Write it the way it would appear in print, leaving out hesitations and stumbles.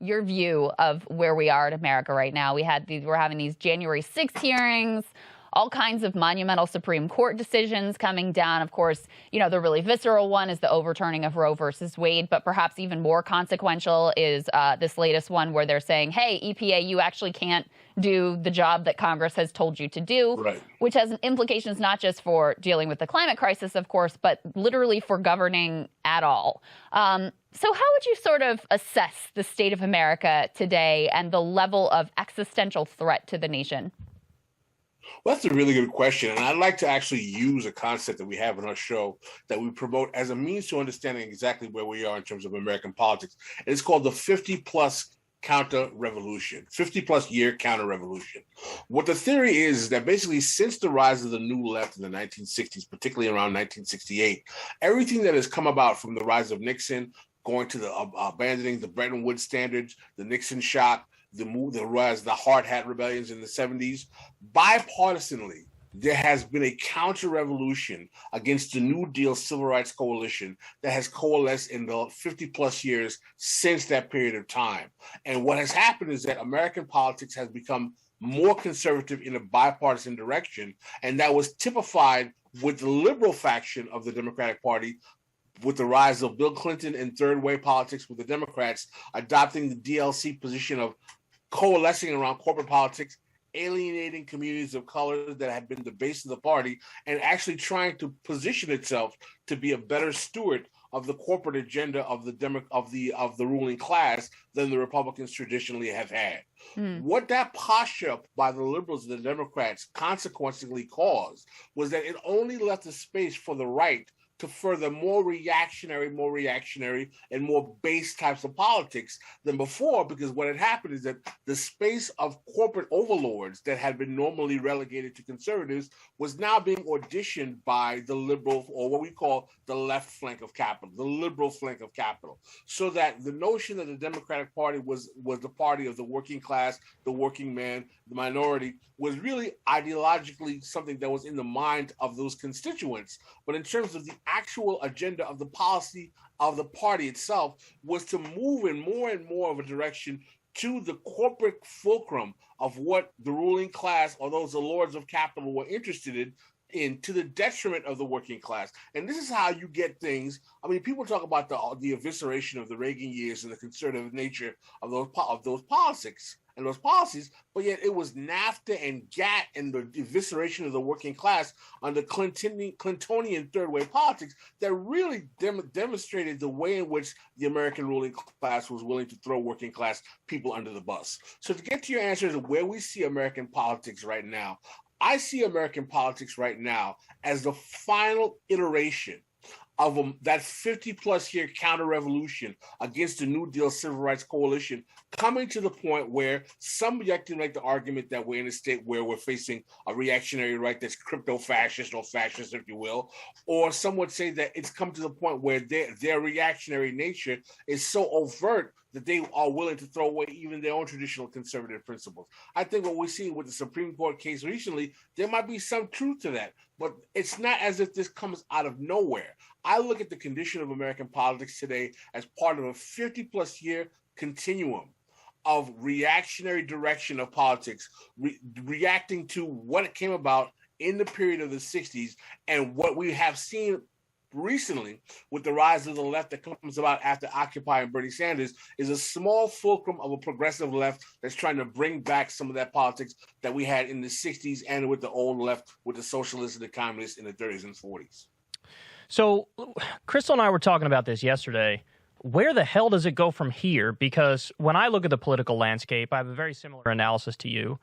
your view of where we are in America right now. We're having these January 6th hearings, all kinds of monumental Supreme Court decisions coming down. Of course, the really visceral one is the overturning of Roe versus Wade, but perhaps even more consequential is this latest one where they're saying, hey, EPA, you actually can't do the job that Congress has told you to do, right, which has implications not just for dealing with the climate crisis, of course, but literally for governing at all. So how would you sort of assess the state of America today and the level of existential threat to the nation? Well, that's a really good question. And I'd like to actually use a concept that we have in our show that we promote as a means to understanding exactly where we are in terms of American politics. And it's called the 50-plus counter-revolution, 50-plus year counter-revolution. What the theory is that basically since the rise of the New Left in the 1960s, particularly around 1968, everything that has come about from the rise of Nixon, going to the abandoning the Bretton Woods standards, the Nixon shock, the rise of the hard hat rebellions in the 70s, bipartisanly, there has been a counter-revolution against the New Deal Civil Rights Coalition that has coalesced in the 50-plus years since that period of time. And what has happened is that American politics has become more conservative in a bipartisan direction, and that was typified with the liberal faction of the Democratic Party, with the rise of Bill Clinton and third-way politics with the Democrats adopting the DLC position of coalescing around corporate politics, alienating communities of color that had been the base of the party, and actually trying to position itself to be a better steward of the corporate agenda of the ruling class than the Republicans traditionally have had. What that posture by the liberals and the Democrats consequently caused was that it only left a space for the right to further more reactionary, and more base types of politics than before, because what had happened is that the space of corporate overlords that had been normally relegated to conservatives was now being auditioned by the liberal, or what we call the left flank of capital, the liberal flank of capital. So that the notion that the Democratic Party was the party of the working class, the working man, the minority, was really ideologically something that was in the mind of those constituents. But in terms of the actual agenda of the policy of the party itself, was to move in more and more of a direction to the corporate fulcrum of what the ruling class or those the lords of capital were interested in, to the detriment of the working class. And this is how you get things. I mean, people talk about the evisceration of the Reagan years and the conservative nature of those politics and those policies, but yet it was NAFTA and GATT and the evisceration of the working class under Clintonian third-way politics that really demonstrated the way in which the American ruling class was willing to throw working class people under the bus. So to get to your answer to where we see American politics right now, I see American politics right now as the final iteration of that 50-plus year counter-revolution against the New Deal Civil Rights Coalition, coming to the point where some like to make the argument that we're in a state where we're facing a reactionary right that's crypto-fascist or fascist, if you will, or some would say that it's come to the point where their reactionary nature is so overt that they are willing to throw away even their own traditional conservative principles. I think what we see with the Supreme Court case recently, there might be some truth to that, but it's not as if this comes out of nowhere. I look at the condition of American politics today as part of a 50-plus year continuum of reactionary direction of politics, reacting to what came about in the period of the 60s and what we have seen recently with the rise of the left that comes about after Occupy and Bernie Sanders is a small fulcrum of a progressive left that's trying to bring back some of that politics that we had in the 60s and with the old left, with the socialists and the communists in the 30s and 40s. So Krystal and I were talking about this yesterday. Where the hell does it go from here? Because when I look at the political landscape, I have a very similar analysis to you.